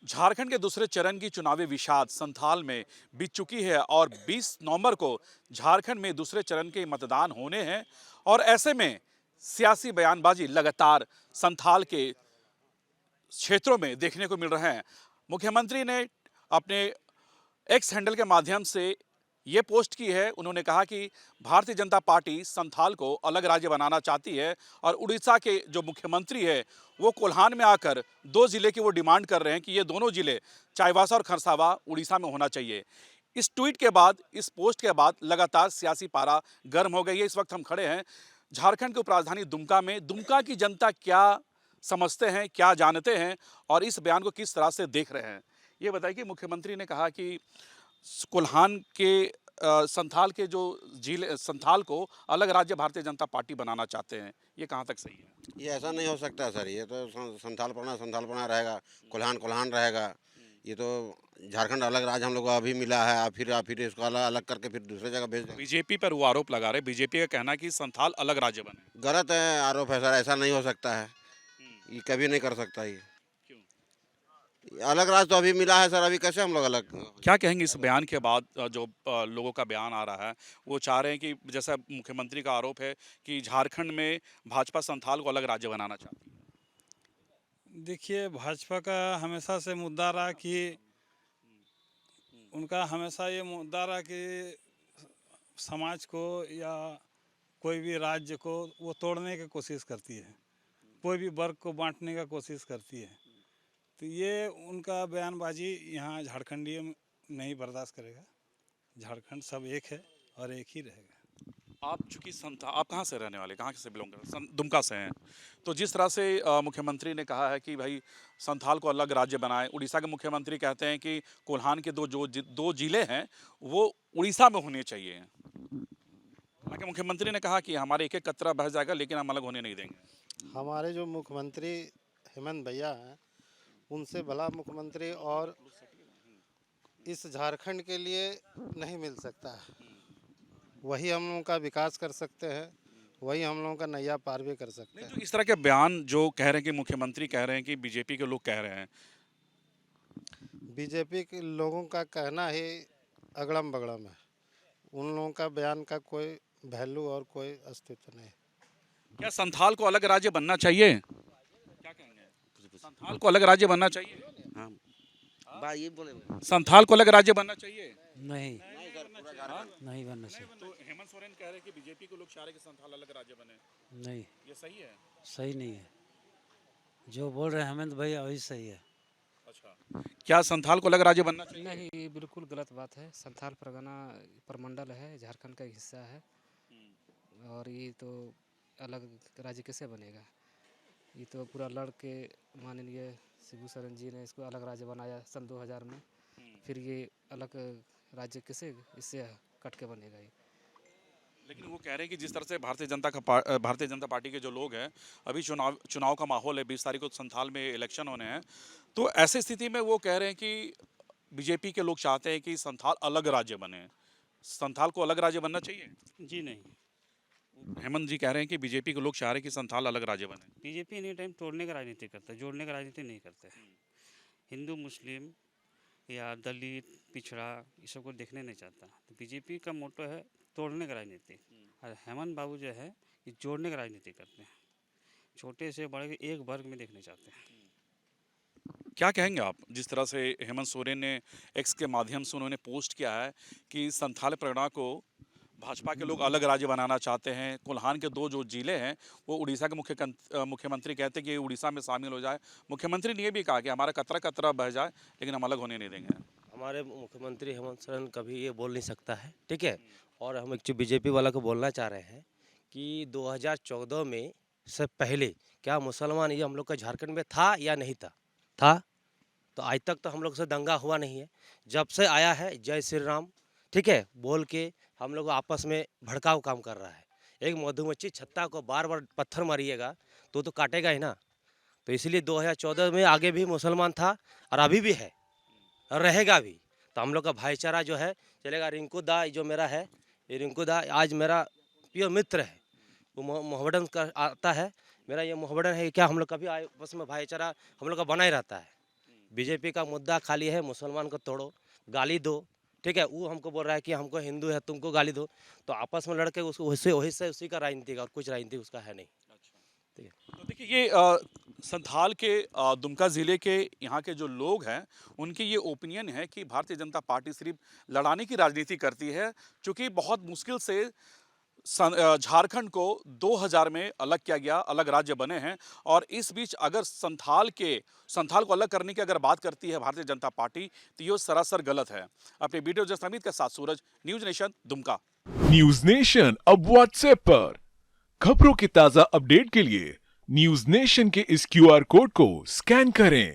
झारखंड के दूसरे चरण की चुनावी विषाद संथाल में बीत चुकी है और 20 नवंबर को झारखंड में दूसरे चरण के मतदान होने हैं और ऐसे में सियासी बयानबाजी लगातार संथाल के क्षेत्रों में देखने को मिल रहे हैं। मुख्यमंत्री ने अपने एक्स हैंडल के माध्यम से ये पोस्ट की है। उन्होंने कहा कि भारतीय जनता पार्टी संथाल को अलग राज्य बनाना चाहती है और उड़ीसा के जो मुख्यमंत्री है वो कोल्हान में आकर 2 जिले की वो डिमांड कर रहे हैं कि ये दोनों जिले चाईबासा और खरसावा उड़ीसा में होना चाहिए। इस ट्वीट के बाद, इस पोस्ट के बाद लगातार सियासी पारा गर्म हो गई है। इस वक्त हम खड़े हैं झारखंड की उपराजधानी दुमका में। दुमका की जनता क्या समझते हैं, क्या जानते हैं और इस बयान को किस तरह से देख रहे हैं, ये बताइए। कि मुख्यमंत्री ने कहा कि कोल्हान के संथाल के जो जिले, संथाल को अलग राज्य भारतीय जनता पार्टी बनाना चाहते हैं, ये कहाँ तक सही है? ये ऐसा नहीं हो सकता सर। ये तो संथाल पना रहेगा, कोल्हान कोल्हान रहेगा। ये तो झारखंड अलग राज्य हम लोग को अभी मिला है, फिर इसको अलग अलग करके फिर दूसरे जगह भेज देंगे। बीजेपी पर वो आरोप लगा रहे, बीजेपी का कहना है कि संथाल अलग राज्य बने। गलत है आरोप है सर, ऐसा नहीं हो सकता है। ये कभी नहीं कर सकता। ये क्यों? अलग राज्य तो अभी मिला है सर, अभी कैसे हम लोग अलग। क्या कहेंगे इस बयान के बाद? जो लोगों का बयान आ रहा है वो चाह रहे हैं कि जैसा मुख्यमंत्री का आरोप है कि झारखंड में भाजपा संथाल को अलग राज्य बनाना चाहती है। देखिए, भाजपा का हमेशा से मुद्दा रहा कि उनका हमेशा ये मुद्दा रहा कि समाज को या कोई भी राज्य को वो तोड़ने की कोशिश करती है, कोई भी वर्ग को बांटने का कोशिश करती है। तो ये उनका बयानबाजी यहाँ झारखंडी नहीं बर्दाश्त करेगा। झारखंड सब एक है और एक ही रहेगा। आप चूंकि आप कहाँ से रहने वाले, कहाँ से बिलोंग करते हैं? दुमका से हैं। तो जिस तरह से मुख्यमंत्री ने कहा है कि भाई संथाल को अलग राज्य बनाएं, उड़ीसा के मुख्यमंत्री कहते हैं कि कोल्हान के दो जिले हैं वो उड़ीसा में होने चाहिए। हालांकि मुख्यमंत्री ने कहा कि हमारे एक एक कतरा बह जाएगा लेकिन हम अलग होने नहीं देंगे। हमारे जो मुख्यमंत्री हेमंत भैया हैं, उनसे भला मुख्यमंत्री और इस झारखंड के लिए नहीं मिल सकता है। वही हम लोगों का विकास कर सकते हैं, वही हम लोगों का नैया पार भी कर सकते नहीं, हैं। तो इस तरह के बयान जो कह रहे हैं कि मुख्यमंत्री कह रहे हैं कि बीजेपी के लोग कह रहे हैं। बीजेपी के लोगों का कहना ही अगड़म बगड़म है। उन लोगों का बयान का कोई वैल्यू और कोई अस्तित्व नहीं। क्या संथाल को अलग राज्य बनना चाहिए? क्या कहेंगे? संथाल को अलग राज्य बनना चाहिए? हाँ, बात ये बोले संथाल को अलग राज्य बनना चाहिए? नहीं, नहीं बनना चाहिए। तो हेमंत सोरेन कह रहे हैं कि बीजेपी को लोग चाह रहे हैं कि संथाल अलग राज्य बने, नहीं, ये सही है? सही नहीं है। जो बोल रहे हैं हेमंत भैया वही सही है। अच्छा, क्या संथाल को अलग राज्य बनना चाहिए? नहीं, ये बिल्कुल गलत बात है। संथाल परगना प्रमंडल है, झारखंड का एक हिस्सा है और ये तो अलग राज्य कैसे बनेगा? ये तो पूरा लड़ के माननीय शिबू सोरेन जी ने इसको अलग राज्य बनाया सन 2000 में। फिर ये अलग राज्य कैसे इससे कट के बनेगा ये? लेकिन वो कह रहे हैं कि जिस तरह से भारतीय जनता पार्टी के जो लोग हैं, अभी चुनाव का माहौल है, 20 तारीख को संथाल में इलेक्शन होने हैं, तो ऐसी स्थिति में वो कह रहे हैं कि बीजेपी के लोग चाहते हैं कि संथाल अलग राज्य बने। संथाल को अलग राज्य बनना चाहिए? जी नहीं, हेमंत जी कह रहे हैं कि बीजेपी के लोग चाह रहे हैं कि संथाल अलग राज्य बने। बीजेपी एनी टाइम तोड़ने का राजनीति करता है, जोड़ने का राजनीति नहीं करता है। हिंदू मुस्लिम या दलित पिछड़ा ये सब को देखने नहीं चाहता। तो बीजेपी का मोटो है तोड़ने का राजनीति, और हेमंत बाबू जो है ये जोड़ने का राजनीति करते हैं। छोटे से बड़े के एक वर्ग में देखने चाहते हैं। क्या कहेंगे आप, जिस तरह से हेमंत सोरेन ने एक्स के माध्यम से उन्होंने पोस्ट किया है कि संथाल परगना को भाजपा के लोग अलग राज्य बनाना चाहते हैं, कोल्हान के दो जो जिले हैं वो उड़ीसा के मुख्यमंत्री कहते हैं कि उड़ीसा में शामिल हो जाए। मुख्यमंत्री ने ये भी कहा कि हमारा कतरा कतरा बह जाए लेकिन हम अलग होने नहीं देंगे। हमारे मुख्यमंत्री हेमंत सोरेन कभी ये बोल नहीं सकता है, ठीक है। और हम एक बीजेपी वाला को बोलना चाह रहे हैं कि 2014 में से पहले क्या मुसलमान ये हम लोग का झारखंड में था या नहीं था? तो आज तक तो हम लोग से दंगा हुआ नहीं है। जब से आया है जय श्री राम, ठीक है, बोल के हम लोग आपस में भड़काऊ काम कर रहा है। एक मधुमक्खी छत्ता को बार बार पत्थर मारिएगा तो काटेगा ही ना। तो इसलिए 2014 में आगे भी मुसलमान था और अभी भी है और रहेगा भी। तो हम लोग का भाईचारा जो है चलेगा। रिंकू दा जो मेरा है, ये रिंकू दा आज मेरा प्रिय मित्र है। वो मोहब्बतन का आता है, मेरा ये मोहब्बतन है। क्या हम लोग कभी आपस में भाईचारा हम लोग का बना ही रहता है। बीजेपी का मुद्दा खाली है मुसलमान को तोड़ो, गाली दो, ठीक है। वो हमको बोल रहा है कि हमको हिंदू है तुमको गाली दो, तो आपस में लड़के उसको उसी का राजनीति का, और कुछ राजनीति उसका है नहीं। ठीक है। तो देखिए ये संथाल के दुमका ज़िले के यहाँ के जो लोग हैं उनकी ये ओपिनियन है कि भारतीय जनता पार्टी सिर्फ लड़ाने की राजनीति करती है, क्योंकि बहुत मुश्किल से झारखंड को 2000 में अलग किया गया, अलग राज्य बने हैं, और इस बीच अगर संथाल को अलग करने की अगर बात करती है भारतीय जनता पार्टी तो ये सरासर गलत है। अपने वीडियो जर्नलिस्ट अमित के साथ Suraj, news nation, Dumka. News nation अब व्हाट्सएप पर खबरों की ताजा अपडेट के लिए न्यूज़ नेशन के इस QR कोड को स्कैन करें।